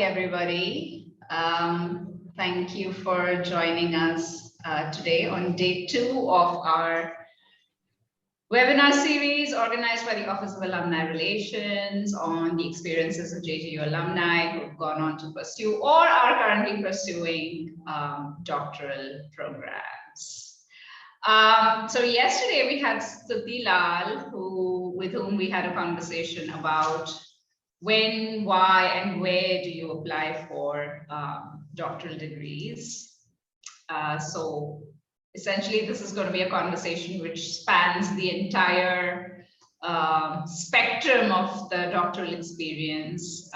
everybody. Thank you for joining us today on day 2 of our webinar series organized by the Office of Alumni Relations on the experiences of JGU alumni who've gone on to pursue or are currently pursuing doctoral programs. So yesterday we had Stuti Lal, with whom we had a conversation about when, why, and where do you apply for doctoral degrees. So essentially, this is going to be a conversation which spans the entire spectrum of the doctoral experience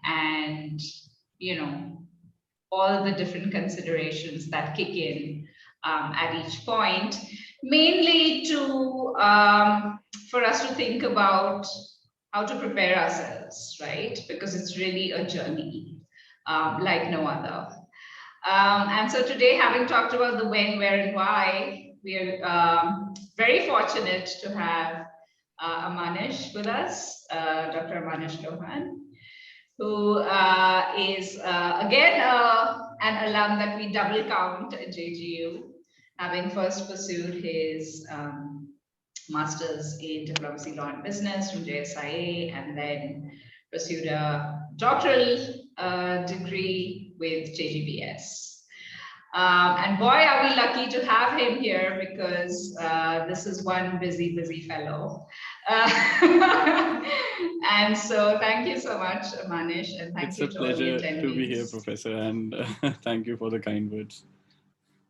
and, all the different considerations that kick in at each point, mainly for us to think about how to prepare ourselves, right? Because it's really a journey like no other. And so today, having talked about the when, where, and why, we are very fortunate to have Amanish with us, Dr. Amanish Lohan, who is again an alum that we double count at JGU, having first pursued his master's in diplomacy, law, and business from JSIA, and then pursued a doctoral degree with JGBS. And boy, are we lucky to have him here, because this is one busy, busy fellow. And so thank you so much, Manish, and thank you to all the attendees. It's a pleasure to be here, Professor, and thank you for the kind words.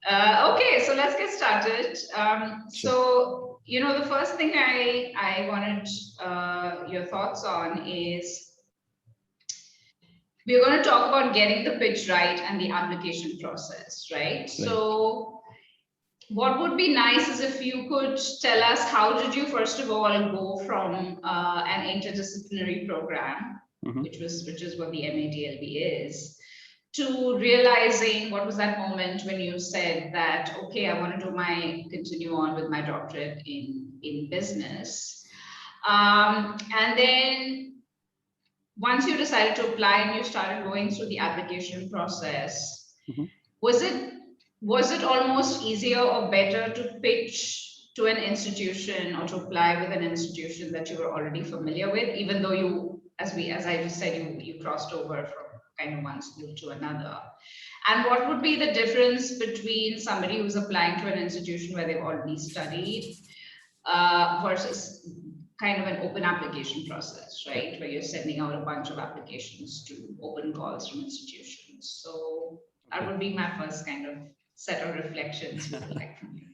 Okay, so let's get started. So, the first thing I wanted your thoughts on is we're going to talk about getting the pitch right and the application process, right? So what would be nice is if you could tell us, how did you first of all go from an interdisciplinary program, which is what the MADLB is, to realizing what was that moment when you said that, okay, I want to continue on with my doctorate in business. And then once you decided to apply and you started going through the application process, was it almost easier or better to pitch to an institution or to apply with an institution that you were already familiar with, even though you, as I just said, you crossed over from kind of one school to another? And what would be the difference between somebody who's applying to an institution where they've already studied versus kind of an open application process, right? Where you're sending out a bunch of applications to open calls from institutions. So that would be my first kind of set of reflections we would like from you.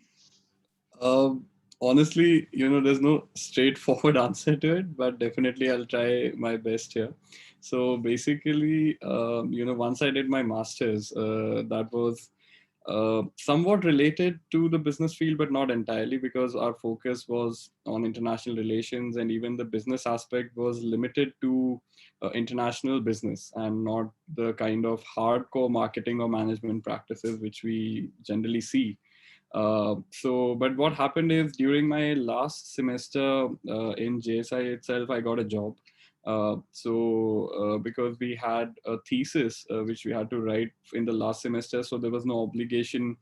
Honestly, there's no straightforward answer to it, but definitely I'll try my best here. So basically, once I did my master's, that was somewhat related to the business field, but not entirely, because our focus was on international relations, and even the business aspect was limited to international business and not the kind of hardcore marketing or management practices which we generally see. But what happened is, during my last semester in JSI itself, I got a job. Because we had a thesis which we had to write in the last semester, so there was no obligation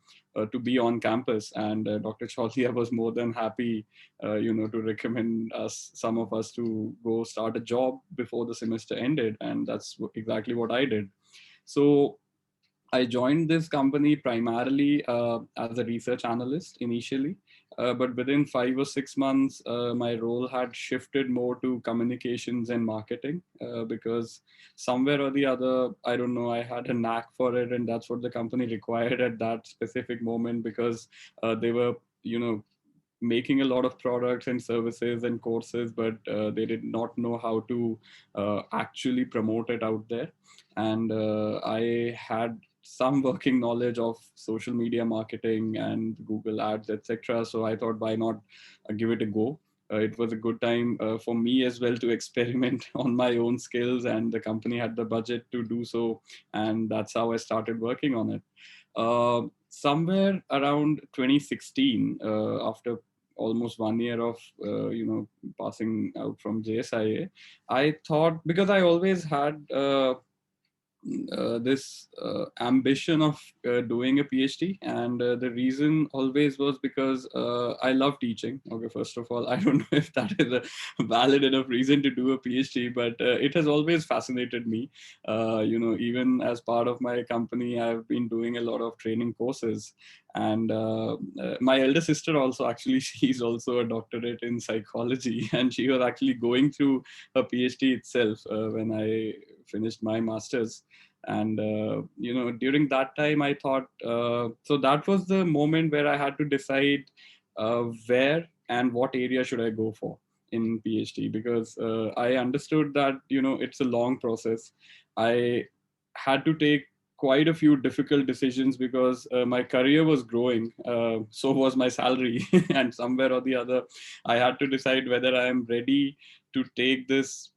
to be on campus, and Dr. Chaulia was more than happy to recommend some of us to go start a job before the semester ended, and that's exactly what I did. So I joined this company primarily as a research analyst initially, but within 5 or 6 months, my role had shifted more to communications and marketing, because somewhere or the other, I don't know, I had a knack for it, and that's what the company required at that specific moment, because they were, making a lot of products and services and courses, but they did not know how to actually promote it out there. And I had some working knowledge of social media marketing and Google ads, etc. So I thought, why not give it a go? It was a good time for me as well to experiment on my own skills, and the company had the budget to do so. And that's how I started working on it. Somewhere around 2016, after almost 1 year of passing out from JSIA, I thought, because I always had this ambition of doing a PhD, and the reason always was because I love teaching. Okay, first of all, I don't know if that is a valid enough reason to do a PhD, but it has always fascinated me. Even as part of my company, I've been doing a lot of training courses, and my elder sister also, actually, she's also a doctorate in psychology, and she was actually going through a PhD itself when I finished my master's. And during that time I thought, so that was the moment where I had to decide where and what area should I go for in PhD, because I understood that it's a long process. I had to take quite a few difficult decisions because my career was growing, so was my salary, and somewhere or the other I had to decide whether I am ready to take this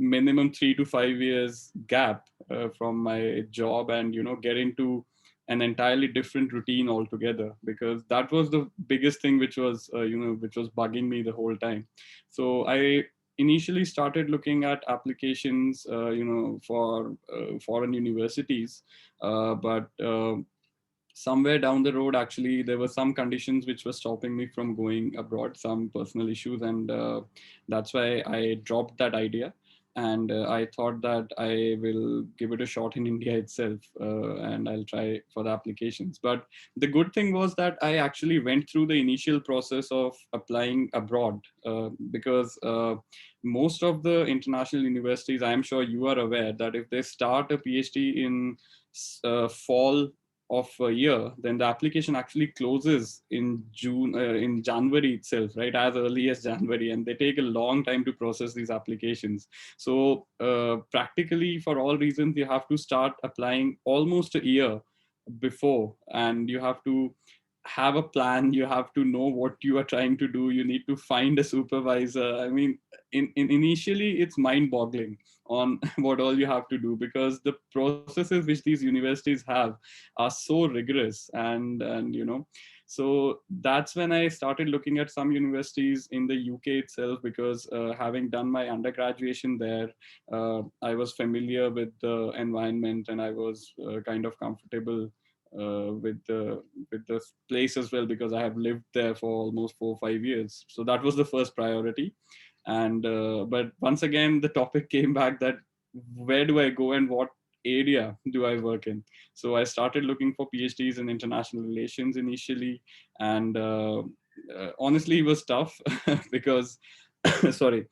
minimum 3 to 5 years gap from my job, and get into an entirely different routine altogether, because that was the biggest thing which was bugging me the whole time. So I initially started looking at applications for foreign universities, but somewhere down the road, actually there were some conditions which were stopping me from going abroad, some personal issues, and that's why I dropped that idea. And I thought that I will give it a shot in India itself, and I'll try for the applications. But the good thing was that I actually went through the initial process of applying abroad, because most of the international universities, I'm sure you are aware, that if they start a PhD in fall of a year, then the application actually closes in in January itself, right? As early as January, and they take a long time to process these applications. So practically, for all reasons, you have to start applying almost a year before, and you have to have a plan. You have to know what you are trying to do. You need to find a supervisor. I mean, initially it's mind boggling on what all you have to do, because the processes which these universities have are so rigorous. And so that's when I started looking at some universities in the UK itself, because having done my undergraduation there, I was familiar with the environment, and I was kind of comfortable with the place as well, because I have lived there for almost 4 or 5 years. So that was the first priority. And but once again, the topic came back that where do I go and what area do I work in? So I started looking for PhDs in international relations initially, and honestly, it was tough because, sorry,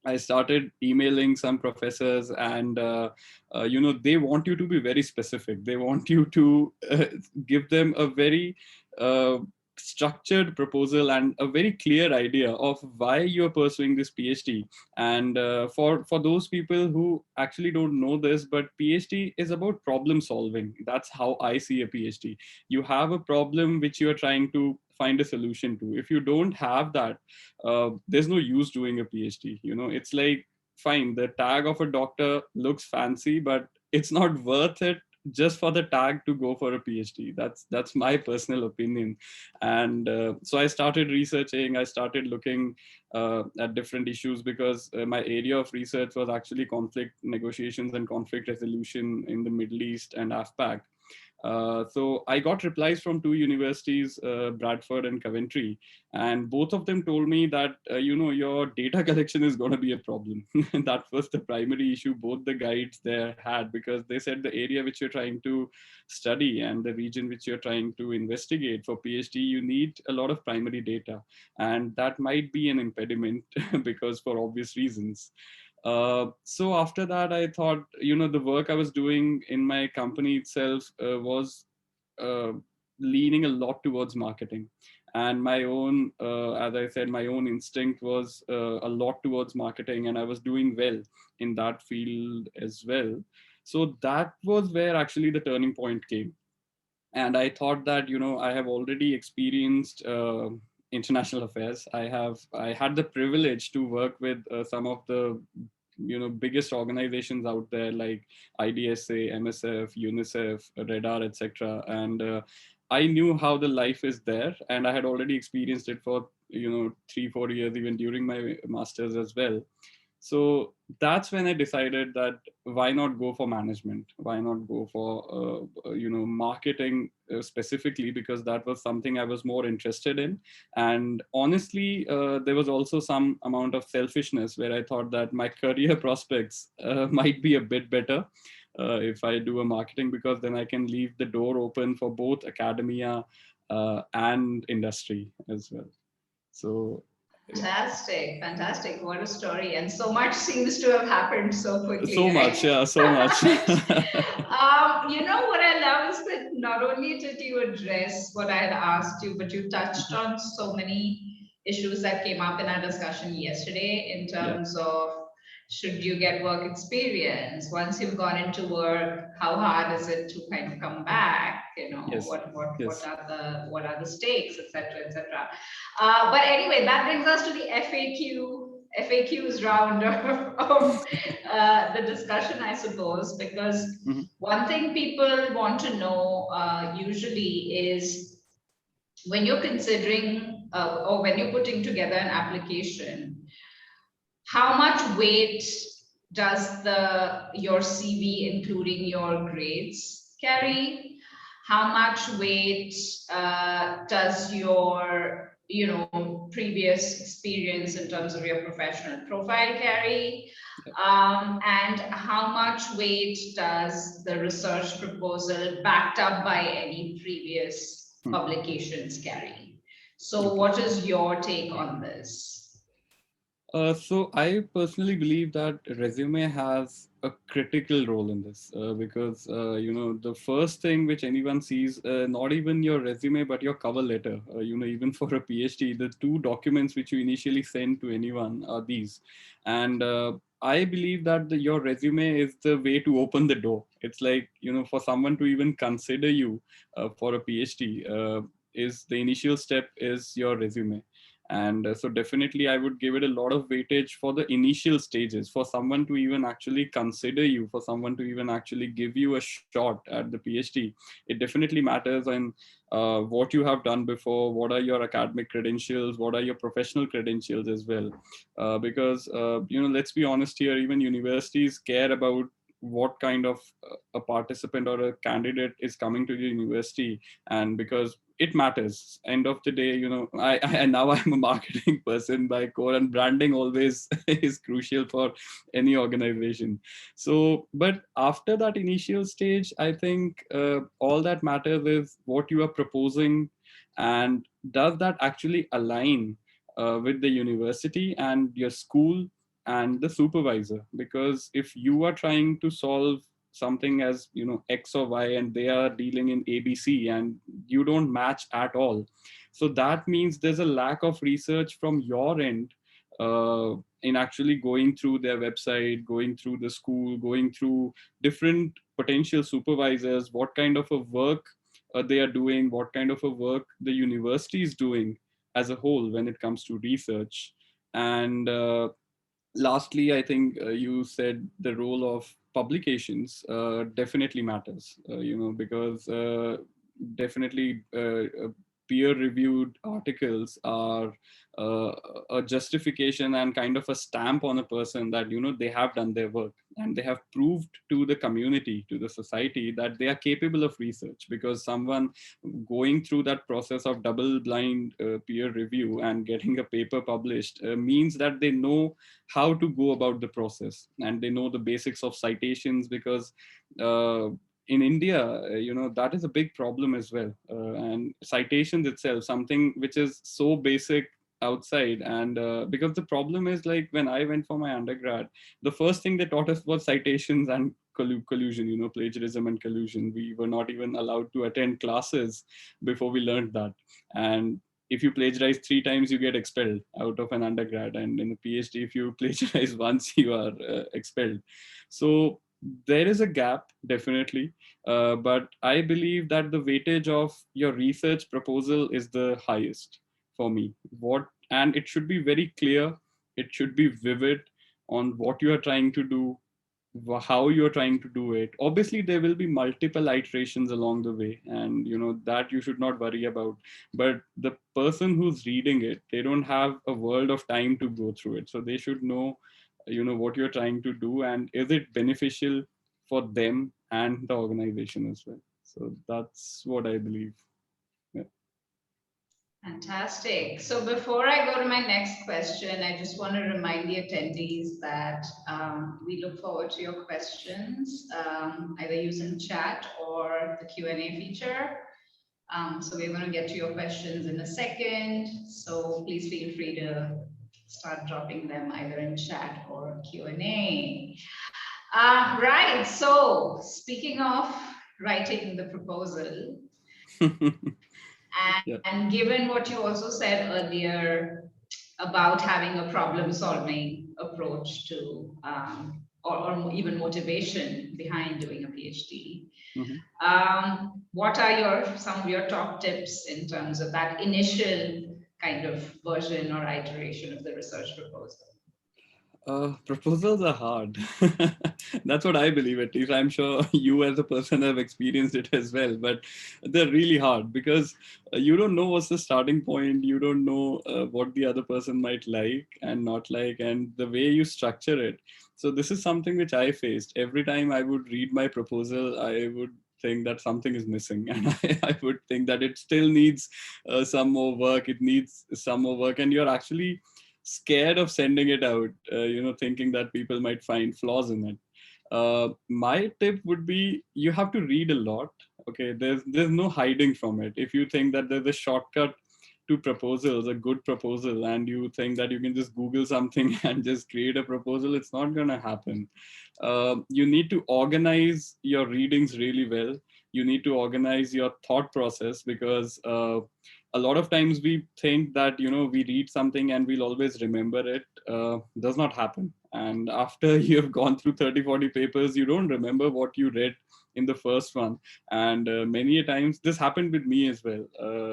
I started emailing some professors, and they want you to be very specific. They want you to give them a very uh, structured proposal and a very clear idea of why you're pursuing this PhD. And for those people who actually don't know this, but PhD is about problem solving. That's how I see a PhD. You have a problem which you are trying to find a solution to. If you don't have that, there's no use doing a PhD. It's like, fine, the tag of a doctor looks fancy, but it's not worth it just for the tag to go for a PhD. That's my personal opinion. And so I started researching. I started looking at different issues, because my area of research was actually conflict negotiations and conflict resolution in the Middle East and AFPAC. So I got replies from two universities, Bradford and Coventry, and both of them told me that your data collection is going to be a problem. That was the primary issue both the guides there had, because they said the area which you're trying to study and the region which you're trying to investigate for PhD, you need a lot of primary data, and that might be an impediment because for obvious reasons. So after that, I thought, the work I was doing in my company itself was uh, leaning a lot towards marketing. And my own, as I said, my own instinct was a lot towards marketing, and I was doing well in that field as well. So that was where actually the turning point came. And I thought that I have already experienced international affairs. I had the privilege to work with some of the biggest organizations out there, like IDSA, MSF, UNICEF, Radar, etc. And I knew how the life is there, and I had already experienced it for 3 4 years, even during my masters as well. So that's when I decided that why not go for management? Why not go for marketing specifically, because that was something I was more interested in. And honestly, there was also some amount of selfishness where I thought that my career prospects might be a bit better if I do a marketing, because then I can leave the door open for both academia and industry as well. So yeah. Fantastic, fantastic. What a story. And so much seems to have happened so quickly, So much, right? yeah, so much. What I love is that not only did you address what I had asked you, but you touched on so many issues that came up in our discussion yesterday in Yeah. terms of should you get work experience once you've gone into work, how hard is it to kind of come back, Yes. what Yes. are the stakes, etc., etc. But anyway, that brings us to the FAQs round of the discussion, I suppose, because Mhm. one thing people want to know usually is when you're considering or when you're putting together an application, how much weight does the your CV, including your grades, carry? How much weight does your previous experience in terms of your professional profile carry? Yeah. And how much weight does the research proposal backed up by any previous Hmm. publications carry? So, Okay. what is your take on this? So I personally believe that resume has a critical role in this because the first thing which anyone sees, not even your resume but your cover letter. Even for a PhD, the two documents which you initially send to anyone are these, and I believe that your resume is the way to open the door. It's like, for someone to even consider you for a PhD, is the initial step is your resume. And so definitely I would give it a lot of weightage for the initial stages, for someone to even actually consider you, for someone to even actually give you a shot at the PhD. It definitely matters on what you have done before, what are your academic credentials, what are your professional credentials as well. Because let's be honest here, even universities care about what kind of a participant or a candidate is coming to the university. And because it matters, end of the day, I now I'm a marketing person by core, and branding always is crucial for any organization. So but after that initial stage, I think all that matters is what you are proposing, and does that actually align with the university and your school and the supervisor. Because if you are trying to solve something as X or Y, and they are dealing in ABC, and you don't match at all, so that means there's a lack of research from your end in actually going through their website, going through the school, going through different potential supervisors, what kind of a work they are doing, what kind of a work the university is doing as a whole when it comes to research. And lastly, I think you said the role of publications definitely matters, because definitely peer reviewed articles are uh, a justification and kind of a stamp on a person that they have done their work, and they have proved to the community, to the society, that they are capable of research. Because someone going through that process of double blind peer review and getting a paper published means that they know how to go about the process, and they know the basics of citations. Because uh, in India, that is a big problem as well. And citations itself, something which is so basic outside. And because the problem is, like, when I went for my undergrad, the first thing they taught us was citations and collusion, plagiarism and collusion. We were not even allowed to attend classes before we learned that. And if you plagiarize 3 times, you get expelled out of an undergrad. And in a PhD, if you plagiarize once, you are expelled. So there is a gap, definitely. But I believe that the weightage of your research proposal is the highest for me. And it should be very clear, it should be vivid on what you are trying to do, how you're trying to do it. Obviously there will be multiple iterations along the way, and that you should not worry about. But the person who's reading it, they don't have a world of time to go through it, so they should know what you're trying to do, and is it beneficial for them and the organization as well. So that's what I believe. Yeah. Fantastic. So before I go to my next question, I just want to remind the attendees that we look forward to your questions, either using chat or the Q&A feature. So we're going to get to your questions in a second. So please feel free to start dropping them either in chat or Q&A. Right. So speaking of writing the proposal, Yeah. and given what you also said earlier about having a problem solving approach to, or even motivation behind doing a PhD, Mhm. what are some of your top tips in terms of that initial kind of version or iteration of the research proposal? Proposals are hard. That's what I believe, at least. I'm sure you, as a person, have experienced it as well. But they're really hard because you don't know what's the starting point. You don't know what the other person might like and not like, and the way you structure it. So, this is something which I faced. Every time I would read my proposal, I would think that something is missing, and I would think that it still needs some more work. It needs some more work, and you're actually scared of sending it out, thinking that people might find flaws in it. My tip would be, you have to read a lot. Okay, there's no hiding from it. If you think that there's a shortcut to proposals, a good proposal, and you think that you can just Google something and just create a proposal, it's not going to happen. You need to organize your readings really well. You need to organize your thought process, because a lot of times we think that we read something and we'll always remember it. Does not happen. And after you have gone through 30-40 papers, you don't remember what you read in the first one. And many a times this happened with me as well.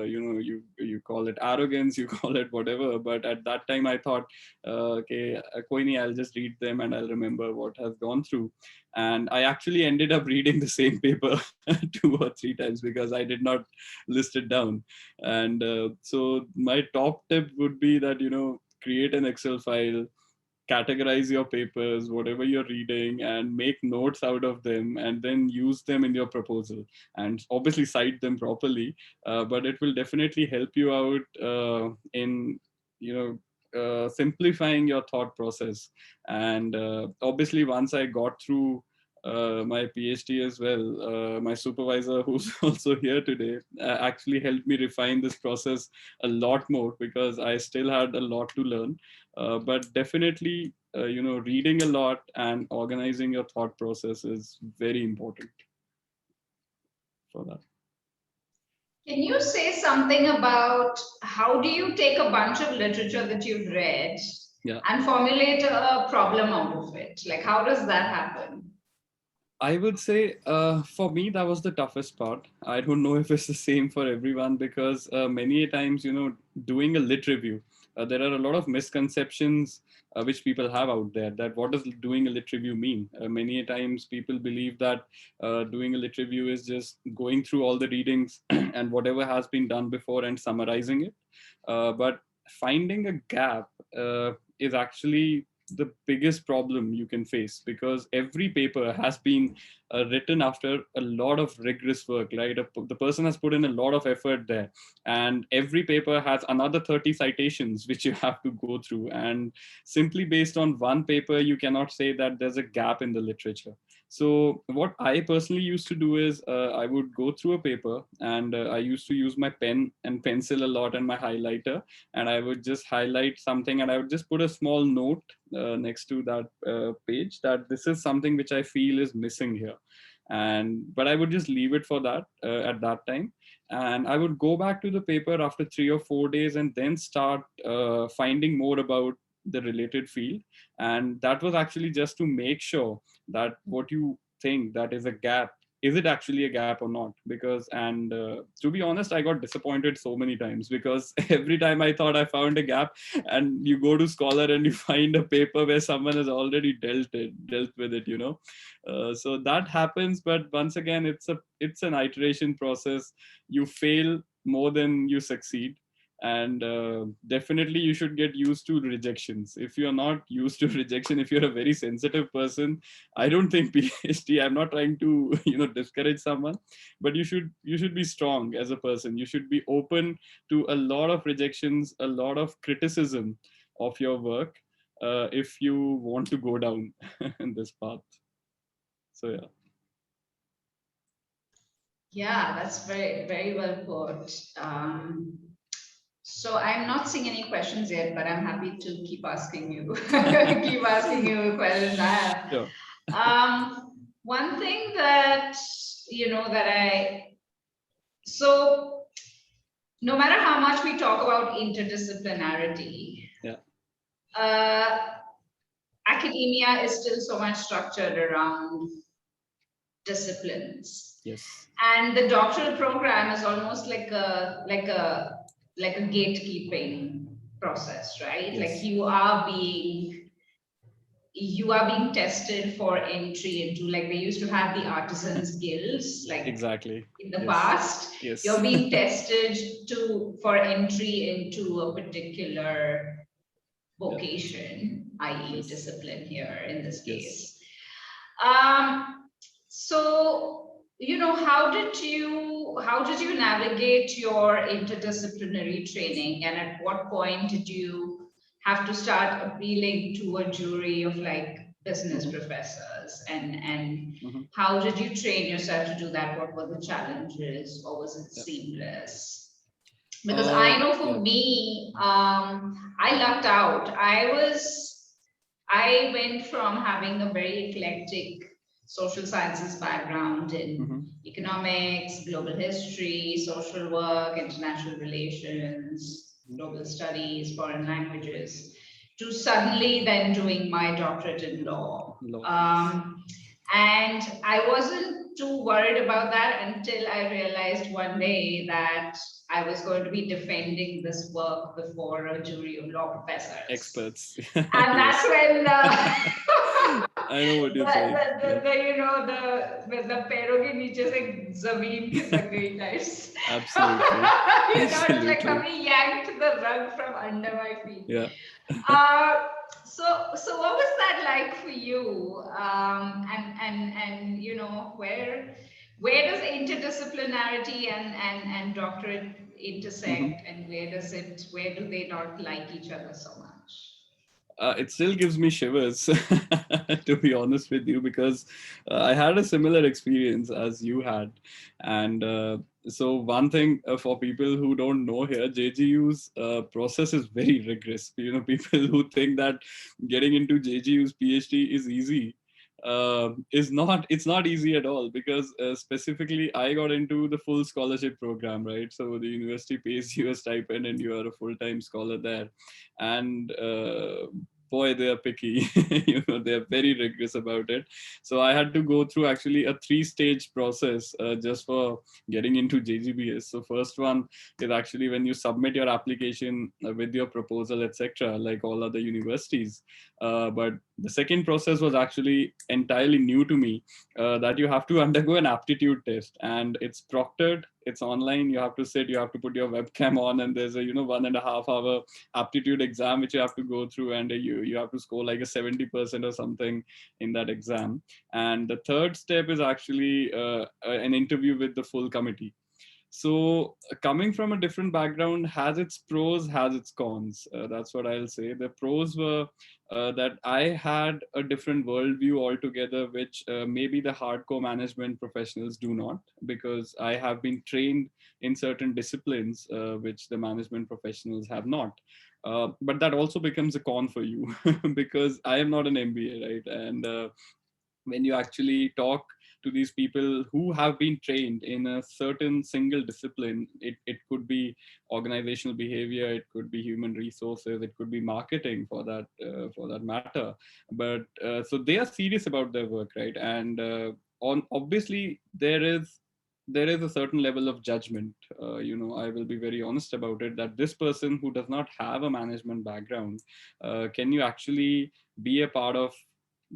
You call it arrogance, you call it whatever, but at that time I thought, okay, koi nahi, I'll just read them and I'll remember what has gone through. And I actually ended up reading the same paper 2 or 3 times because I did not list it down. And so my top tip would be that, create an Excel file, categorize your papers, whatever you're reading, and make notes out of them, and then use them in your proposal. And obviously cite them properly, but it will definitely help you out in, simplifying your thought process. And obviously, once I got through my PhD as well, my supervisor, who's also here today, actually helped me refine this process a lot more, because I still had a lot to learn. But definitely, reading a lot and organizing your thought process is very important for that. Can you say something about how do you take a bunch of literature that you've read Yeah. and formulate a problem out of it? Like, how does that happen? I would say, for me, that was the toughest part. I don't know if it's the same for everyone, because many a times, doing a lit review, there are a lot of misconceptions which people have out there, that what does doing a lit review mean? Many a times people believe that doing a lit review is just going through all the readings and whatever has been done before and summarizing it. But finding a gap is actually the biggest problem you can face, because every paper has been written after a lot of rigorous work, right? The person has put in a lot of effort there, and every paper has another 30 citations which you have to go through. And simply based on one paper, you cannot say that there's a gap in the literature. So what I personally used to do is, I would go through a paper, and I used to use my pen and pencil a lot and my highlighter, and I would just highlight something, and I would just put a small note next to that page, that this is something which I feel is missing here. And but I would just leave it for that at that time, and I would go back to the paper after 3 or 4 days and then start finding more about the related field. And that was actually just to make sure that what you think that is a gap, is it actually a gap or not. Because and to be honest, I got disappointed so many times, because every time I thought I found a gap, and you go to Scholar and you find a paper where someone has already dealt with it, so that happens. But once again, it's an iteration process. You fail more than you succeed. And definitely you should get used to rejections. If you're not used to rejection, if you're a very sensitive person, I don't think PhD, I'm not trying to discourage someone, but you should be strong as a person. You should be open to a lot of rejections, a lot of criticism of your work, if you want to go down in this path. So yeah. Yeah, that's very, very well put. So I'm not seeing any questions yet, but I'm happy to keep asking you, keep asking you questions. Sure. One thing that, so no matter how much we talk about interdisciplinarity, Yeah. uh, academia is still so much structured around disciplines. Yes. And the doctoral program is almost like a gatekeeping process, right? Like Yes. you are being tested for entry into, like, they used to have the artisans guilds, like Exactly. in the Yes. past. Yes. You're being tested for entry into a particular Yeah. vocation, i.e. Yes. discipline here in this Yes. case. So, how did you navigate your interdisciplinary training, and at what point did you have to start appealing to a jury of like business Hmm. professors, and Hmm. how did you train yourself to do that? What were the challenges, or was it Yeah. seamless? Because I know for Yeah. me, I lucked out. I went from having a very eclectic social sciences background in Hmm. economics, global history, social work, international relations, global studies, foreign languages, to suddenly then doing my doctorate in law. Law. Yes. And I wasn't too worried about that until I realized one day that I was going to be defending this work before a jury of law professors. Experts. And Yes. that's when I know what you're saying. Yeah. the पैरों के नीचे से जमीन खिसक गई types. Absolutely. It's like Absolutely. somebody yanked the rug from under my feet. Yeah. Uh, so what was that like for you? And where does interdisciplinarity and doctorate Hmm. intersect, and where do they not like each other so much? It still gives me shivers, to be honest with you, because I had a similar experience as you had. And so, one thing for people who don't know here, JGU's process is very rigorous. People who think that getting into JGU's PhD is easy. Is not It's not easy at all, because specifically I got into the full scholarship program, right? So the university pays you a stipend and you are a full-time scholar there. And boy, they are picky. They're very rigorous about it. So I had to go through actually a 3-stage process just for getting into JGBS. So first one is actually when you submit your application with your proposal, etc., like all other universities. But the second process was actually entirely new to me, that you have to undergo an aptitude test, and it's proctored, it's online. You have to sit, you have to put your webcam on, and there's a 1.5 hour aptitude exam which you have to go through, and you have to score like a 70% or something in that exam. And the third step is actually an interview with the full committee. So coming from a different background has its pros, has its cons. That's what I'll say. The pros were that I had a different worldview altogether, which maybe the hardcore management professionals do not, because I have been trained in certain disciplines which the management professionals have not. But that also becomes a con for you because I am not an MBA, right? And when you actually talk to these people who have been trained in a certain single discipline, it could be organizational behavior, it could be human resources, it could be marketing for that matter. But so they are serious about their work, right? And on obviously there is a certain level of judgment. I will be very honest about it, that this person who does not have a management background, can you actually be a part of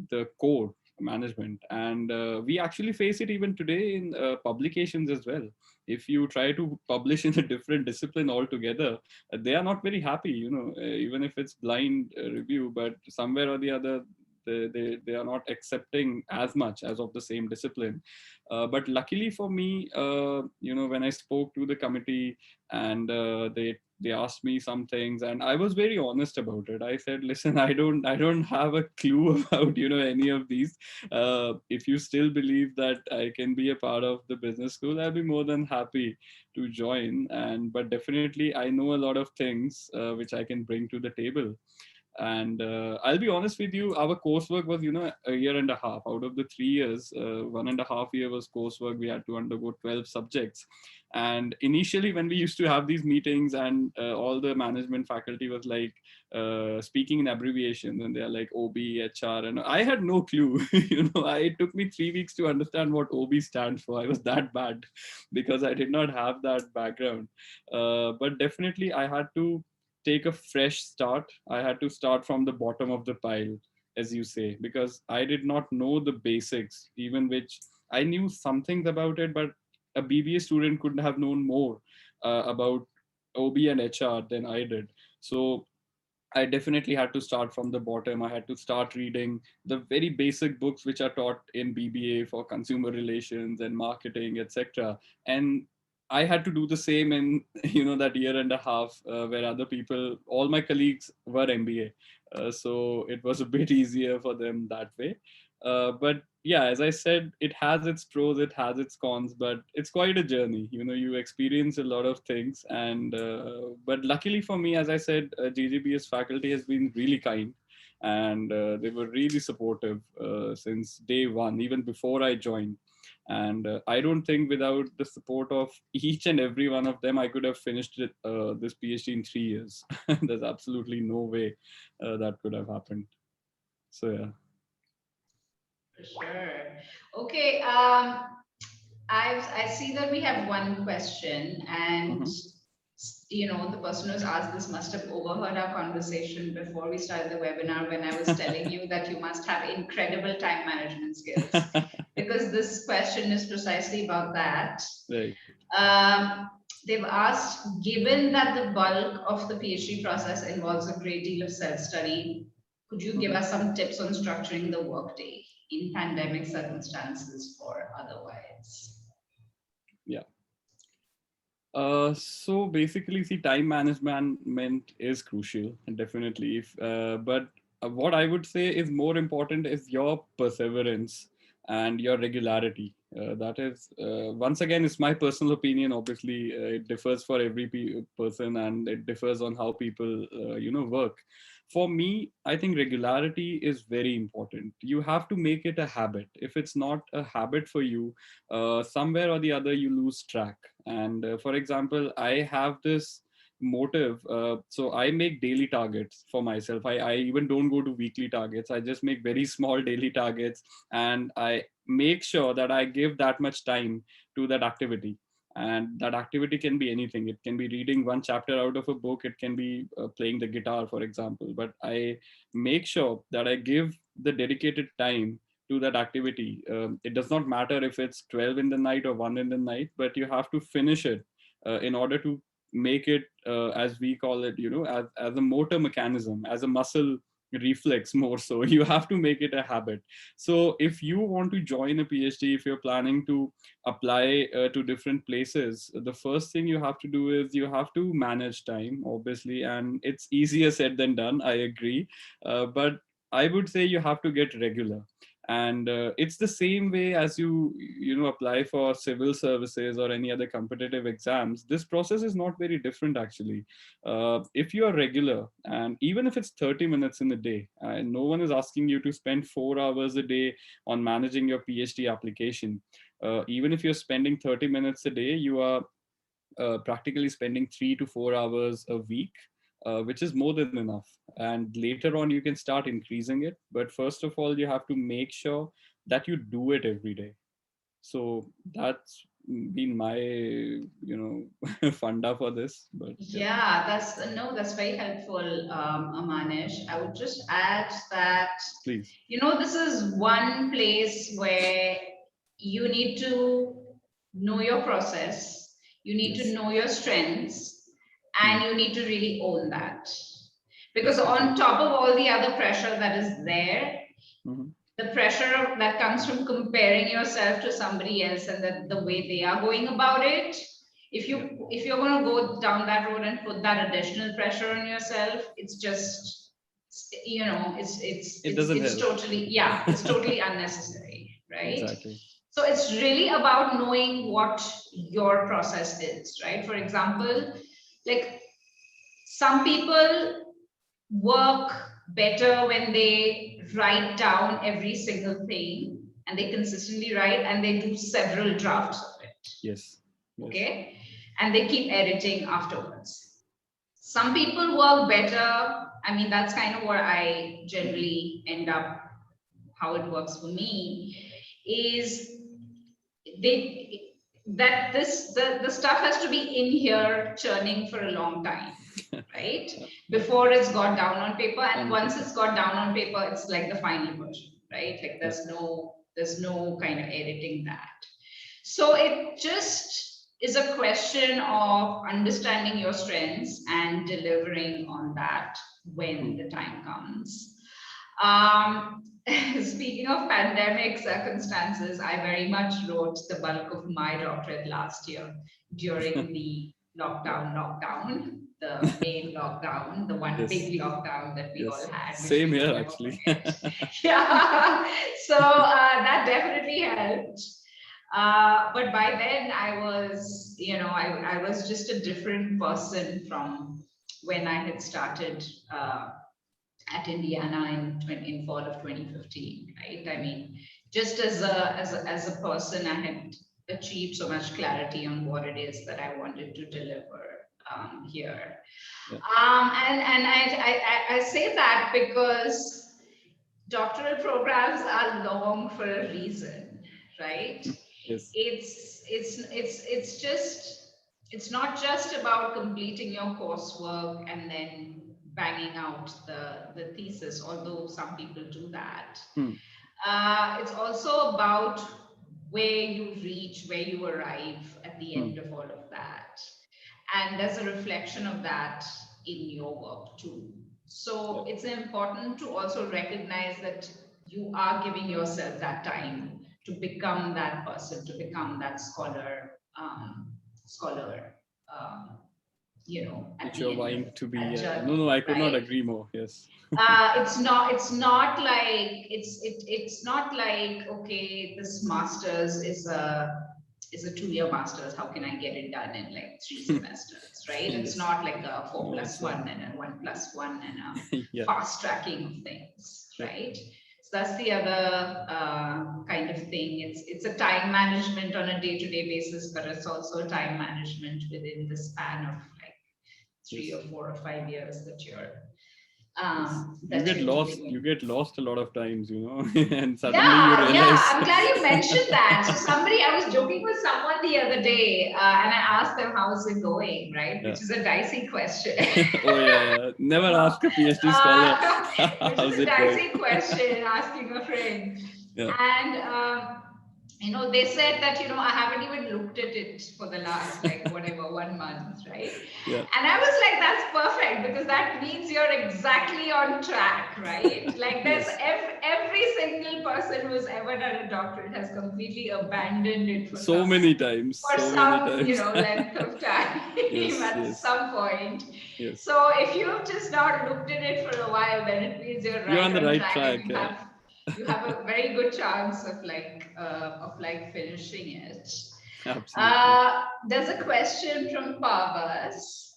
the core management. And we actually face it even today in publications as well. If you try to publish in a different discipline altogether, they are not very happy, even if it's blind review, but somewhere or the other, they are not accepting as much as of the same discipline. But luckily for me, when I spoke to the committee, and they asked me some things, and I was very honest about it. I said, listen, I don't have a clue about any of these. If you still believe that I can be a part of the business school, I'll be more than happy to join. And but definitely I know a lot of things which I can bring to the table. And I'll be honest with you, our coursework was a year and a half. Out of the 3 years, 1.5 year was coursework. We had to undergo 12 subjects. And initially when we used to have these meetings, and all the management faculty was like speaking in abbreviations, and they're like OB, HR, and I had no clue. It took me 3 weeks to understand what OB stands for. I was that bad because I did not have that background. But definitely I had to take a fresh start. I had to start from the bottom of the pile, as you say, because I did not know the basics, even which I knew some things about it, but a BBA student could have known more about OB and HR than I did. So I definitely had to start from the bottom. I had to start reading the very basic books which are taught in BBA for consumer relations and marketing, etc. And I had to do the same in that year and a half, where other people, all my colleagues were MBA, so it was a bit easier for them that way. But yeah, as I said, it has its pros, it has its cons, but it's quite a journey. You experience a lot of things. And but luckily for me, as I said, GGBS faculty has been really kind, and they were really supportive since day one, even before I joined. And I don't think without the support of each and every one of them, I could have finished this PhD in 3 years. There's absolutely no way that could have happened. So yeah. For sure. Okay. I see that we have one question, and Mhm. the person who's asked this must have overheard our conversation before we started the webinar, when I was telling you that you must have incredible time management skills, because this question is precisely about that. Right. Um, they've asked, given that the bulk of the PhD process involves a great deal of self-study, could you give Mhm. us some tips on structuring the workday in pandemic circumstances or otherwise? Yeah. So basically, see, time management is crucial, definitely. But what I would say is more important is your perseverance and your regularity. That is, once again, it's my personal opinion. Obviously, it differs for every person, and it differs on how people, work. For me, I think regularity is very important. You have to make it a habit. If it's not a habit for you, somewhere or the other, you lose track. And for example, I have this motive. So I make daily targets for myself. I even don't go to weekly targets. I just make very small daily targets, and I make sure that I give that much time to that activity. And that activity can be anything. It can be reading one chapter out of a book. It can be playing the guitar, for example. But I make sure that I give the dedicated time to that activity. It does not matter if it's 12 in the night or 1 in the night, but you have to finish it in order to make it, as we call it, as a motor mechanism, as a muscle reflex more so. You have to make it a habit. So if you want to join a PhD, if you're planning to apply to different places, the first thing you have to do is you have to manage time, obviously, and it's easier said than done, I agree. But I would say you have to get regular. And it's the same way as you apply for civil services or any other competitive exams. This process is not very different, actually. If you are regular, and even if it's 30 minutes in a day, and no one is asking you to spend 4 hours a day on managing your PhD application. Even if you're spending 30 minutes a day, you are practically spending 3 to 4 hours a week, which is more than enough. And later on, you can start increasing it. But first of all, you have to make sure that you do it every day. So been my, funda for this. But Yeah, that's very helpful, Amanish. I would just add that, please. this is one place where you need to know your process, you need to Yes. know your strengths, and you need to really own that. Because Definitely. on top of all the other pressure that is there, Mm-hmm. the pressure that comes from comparing yourself to somebody else and the way they are going about it, if you're going to go down that road and put that additional pressure on yourself, it's just, It doesn't it's help. totally, yeah, it's totally unnecessary, right? Exactly. So it's really about knowing what your process is, right? For example, like, some people work better when they write down every single thing, and they consistently write, and they do several drafts of it. Yes. Yes. Okay. And they keep editing afterwards. Some people work better. I mean, that's kind of what I generally end up, how it works for me is, they that the stuff has to be in here churning for a long time, right? Before it's got down on paper, and once it's got down on paper, it's like the final version, right? Like, there's no kind of editing that. So it just is a question of understanding your strengths and delivering on that when the time comes. um, Speaking of pandemic circumstances, I very much wrote the bulk of my doctorate last year during the lockdown, the main lockdown, the one Yes. big lockdown that we all Yes. had, which Same we here, will never actually. forget. Yeah, so that definitely helped. But by then I was, I was just a different person from when I had started at Indiana in fall of 2015, right? I mean, just as a person, I had achieved so much clarity on what it is that I wanted to deliver here. Yeah. And I say that because doctoral programs are long for a reason, right? Yes. It's not just about completing your coursework and then banging out the thesis, although some people do that. It's also about where you reach, where you arrive at the end of all of that. And there's a reflection of that in your work too. So it's important to also recognize that you are giving yourself that time to become that person, to become that scholar, um, at Which the you're end of vying to be. that No, journey, no, I could not right? agree more. Yes. It's not like it's not like, okay, this master's is a 2-year master's, how can I get it done in like 3 semesters, right? It's Yes. not like a 4 No, plus it's 1 and a 1 plus 1 and a yeah. fast tracking of things, Yeah. right? So that's the other kind of thing. It's a time management on a day-to-day basis, but it's also time management within the span of like 3 Yes. or 4 or 5 years that you're Yes. that you're lost. doing You it. get lost a lot of times, and suddenly you Yeah, yeah. realize. I'm glad you mentioned that. So I was joking with someone the other day, and I asked them how's it going, right? Yeah. Which is a dicey question. Oh yeah. Never ask a PhD scholar Which is how's a it going. dicey question asking a friend. Yeah. And they said that, I haven't even looked at it for the last, like, whatever, 1 month, right? Yeah. And I was like, that's perfect, because that means you're exactly on track, right? Like, there's Yes. every single person who's ever done a doctorate has completely abandoned it for So many times. length of time Yes. at Yes. some point. Yes. So if you've just not looked at it for a while, then it means you're You're right on the on right track, track. and Yeah. you have a very good chance of finishing it. Absolutely. There's a question from Pavas.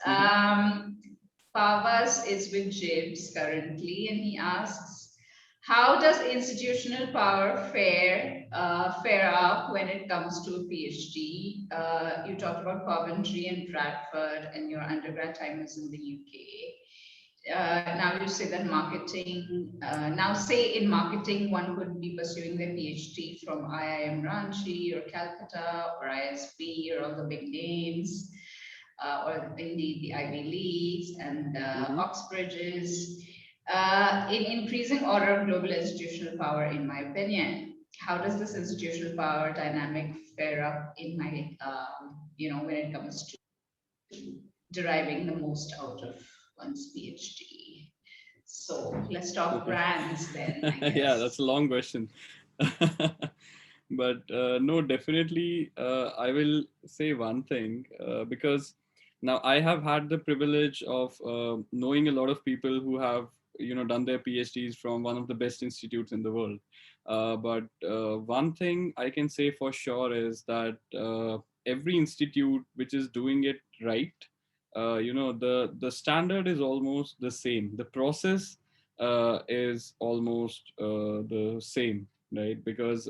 Pavas is with Jibs currently, and he asks, how does institutional power fare up when it comes to a PhD? You talked about Coventry and Bradford, and your undergrad time was in the UK. now you say that marketing, now say in marketing, one could be pursuing their PhD from IIM Ranchi or Calcutta or ISB or all the big names, or indeed the Ivy Leagues and Mm-hmm. Oxbridges, in increasing order of global institutional power, in my opinion. How does this institutional power dynamic fare up in my, when it comes to deriving the most out of one's PhD? So let's talk Okay. brands then, I Yeah, that's guess. a long question. But no, definitely, I will say one thing, because now I have had the privilege of knowing a lot of people who have, done their PhDs from one of the best institutes in the world. But one thing I can say for sure is that every institute which is doing it right, the standard is almost the same. The process is almost the same, right? Because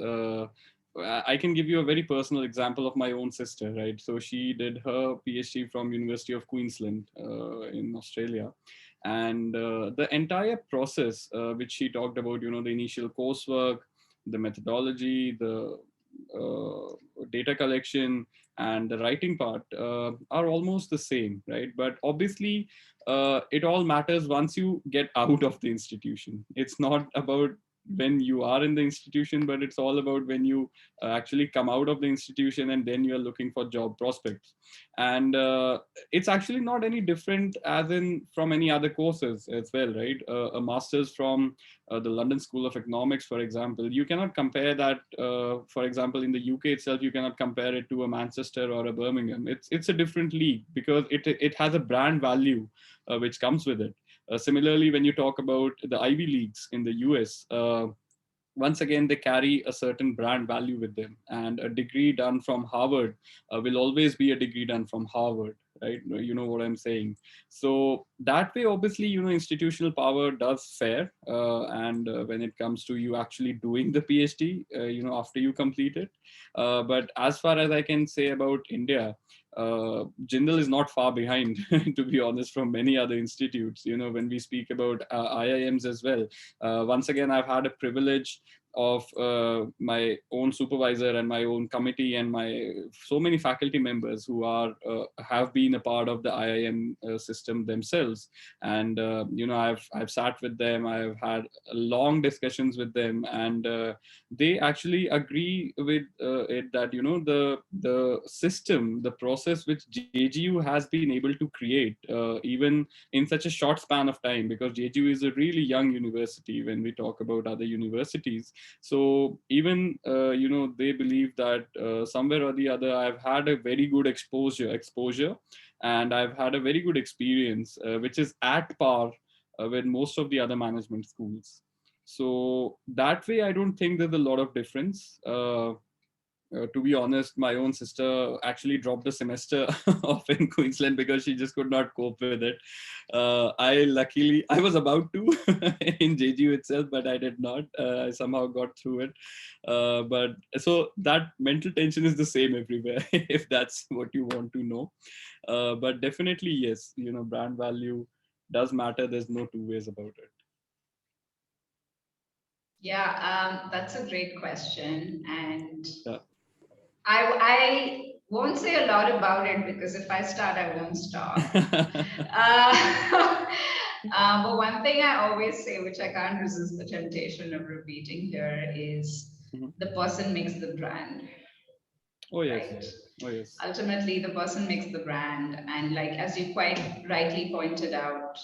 I can give you a very personal example of my own sister, right? So she did her PhD from University of Queensland in Australia, and the entire process, which she talked about, the initial coursework, the methodology, the data collection, and the writing part are almost the same, right? But obviously, it all matters once you get out of the institution. It's not about when you are in the institution, but it's all about when you actually come out of the institution and then you're looking for job prospects. And it's actually not any different as in from any other courses as well, right? A master's from the London School of Economics, for example, you cannot compare that. For example, in the UK itself, you cannot compare it to a Manchester or a Birmingham. It's a different league because it has a brand value which comes with it. Similarly, when you talk about the Ivy Leagues in the US, once again they carry a certain brand value with them, and a degree done from Harvard will always be a degree done from Harvard, right? You know what I'm saying. So that way, obviously, institutional power does fare, and when it comes to you actually doing the PhD, after you complete it. But as far as I can say about India, Jindal is not far behind, to be honest, from many other institutes. When we speak about IIMs as well, once again, I've had a privilege of my own supervisor and my own committee and my so many faculty members who are have been a part of the IIM system themselves. And I've sat with them, I've had long discussions with them, and they actually agree with it that the system, the process which JGU has been able to create, even in such a short span of time, because JGU is a really young university when we talk about other universities. So even they believe that somewhere or the other, I've had a very good exposure, and I've had a very good experience, which is at par with most of the other management schools. So that way, I don't think there's a lot of difference. To be honest, my own sister actually dropped a semester off in Queensland because she just could not cope with it. I was about to in JGU itself, but I did not. I somehow got through it. But so that mental tension is the same everywhere, if that's what you want to know. But definitely, yes, brand value does matter. There's no two ways about it. Yeah, that's a great question. And Yeah. I won't say a lot about it because if I start, I won't stop. Uh, but one thing I always say, which I can't resist the temptation of repeating here, is Mhm. the person makes the brand, Oh yes. right? Oh yes. Ultimately, the person makes the brand. And like, as you quite rightly pointed out,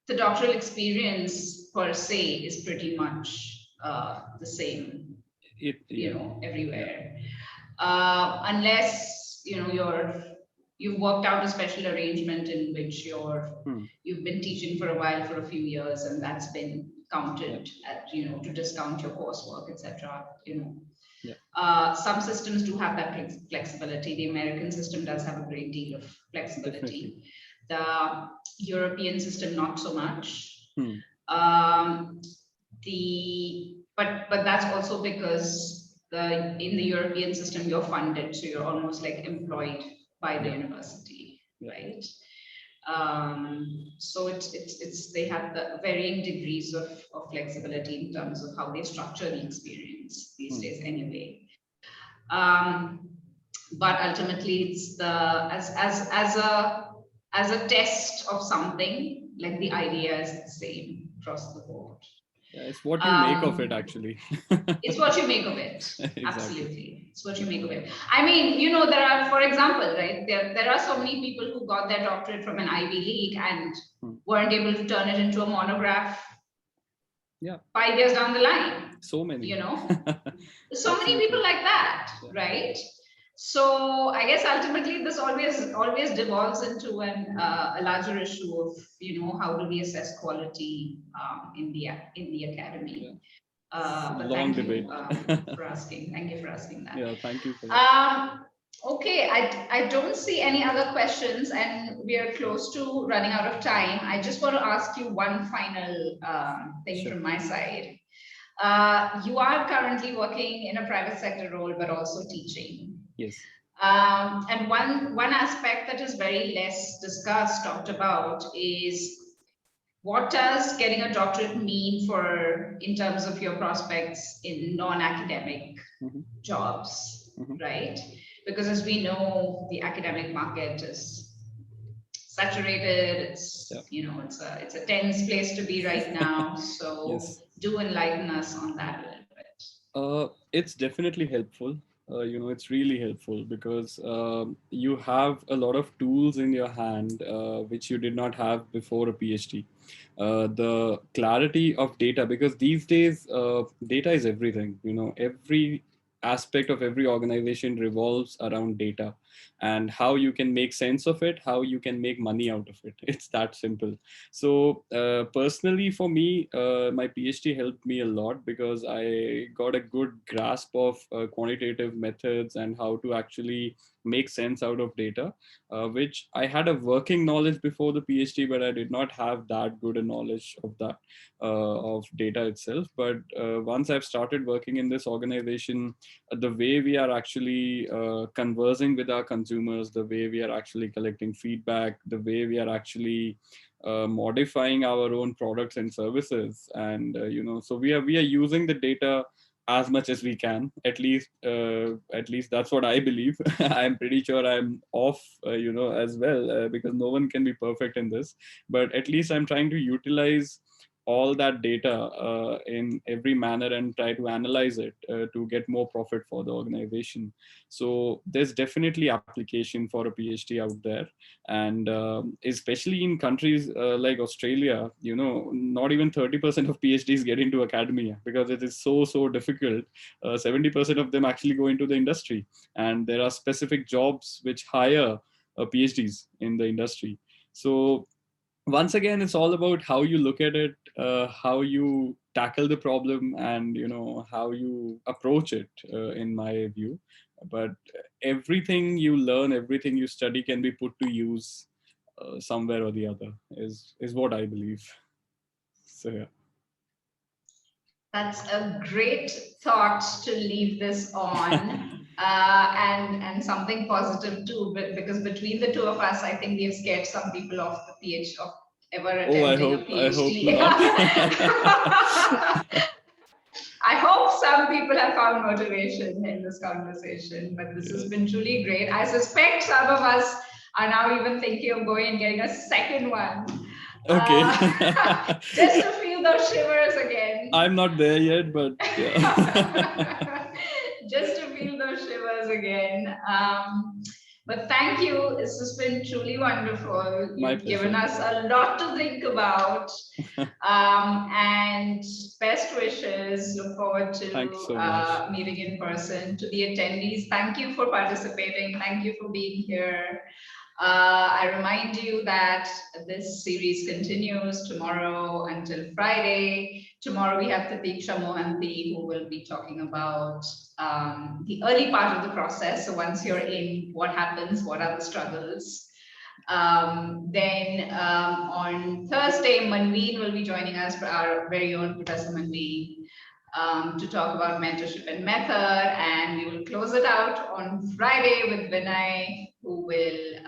the doctoral experience per se is pretty much the same, Yeah. Yeah. everywhere. Unless you've worked out a special arrangement in which Hmm. you've been teaching for a while, for a few years, and that's been Yeah. counted at, to discount your coursework, etc. Yeah. Some systems do have that flexibility. The American system does have a great deal of Definitely. flexibility. The European system, not so much. Hmm. Um, but that's also because in the European system you're funded, so you're almost like employed by the Yeah. university, Yeah. right? So they have the varying degrees of flexibility in terms of how they structure the experience these days anyway. Um, but ultimately it's as a test of something, like the idea is the same across the board. Yeah, it's what you make of it, actually. It's what you make of it. Exactly. Absolutely. It's what you make of it. I mean, there are, for example, right, there are so many people who got their doctorate from an Ivy League and weren't able to turn it into a monograph 5 years down the line. So many. So many people like that, right? So I guess ultimately this always devolves into a larger issue of how do we assess quality in the academy. But Long thank debate. you for asking. Thank you for asking that. Yeah, thank you for that. Okay, I don't see any other questions, and we are close to running out of time. I just want to ask you one final thing from my side. You are currently working in a private sector role, but also teaching. Yes. And one aspect that is very less discussed, talked about, is what does getting a doctorate mean in terms of your prospects in non-academic jobs, right? Because as we know, the academic market is saturated. It's it's a tense place to be right now. So do enlighten us on that a little bit. It's definitely helpful. It's really helpful because you have a lot of tools in your hand which you did not have before a PhD. The clarity of data, because these days data is everything. Every aspect of every organization revolves around data and how you can make sense of it, how you can make money out of it. It's that simple. So personally for me, my PhD helped me a lot because I got a good grasp of quantitative methods and how to actually make sense out of data, which I had a working knowledge before the PhD, but I did not have that good a knowledge of that, of data itself. But once I've started working in this organization, the way we are actually conversing with our consumers, the way we are actually collecting feedback, the way we are actually modifying our own products and services, and so we are using the data as much as we can. At least that's what I believe. I'm pretty sure I'm off as well, because no one can be perfect in this, but at least I'm trying to utilize all that data in every manner and try to analyze it to get more profit for the organization. So there's definitely application for a PhD out there, and especially in countries like Australia, not even 30% of PhDs get into academia because it is so difficult. 70% of them actually go into the industry, and there are specific jobs which hire PhDs in the industry. So once again, it's all about how you look at it, how you tackle the problem, and how you approach it, in my view. But everything you learn, everything you study can be put to use somewhere or the other, is what I believe. So yeah. That's a great thought to leave this on, and something positive too. But because between the two of us, I think we've scared some people off the PhD, of ever attempting a PhD. I hope not. I hope some people have found motivation in this conversation, but this has been truly great. I suspect some of us are now even thinking of going and getting a second one. Okay. Just to feel those shivers again. I'm not there yet, but yeah. Just to feel those shivers again. But thank you. This has been truly wonderful. You've given us a lot to think about. And best wishes. Look forward to meeting in person. To the attendees, thank you for participating. Thank you for being here. I remind you that this series continues tomorrow until Friday. Tomorrow we have Tatiksha Mohanty, who will be talking about the early part of the process. So once you're in, what happens, what are the struggles? Then on Thursday, Manveen will be joining us, for our very own Professor Manveen. to talk about mentorship and method. And we will close it out on Friday with Vinay, who will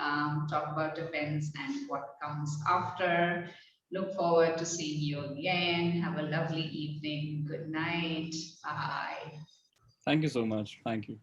talk about defense and what comes after. Look forward to seeing you again. Have a lovely evening. Good night. Bye. Thank you so much. Thank you.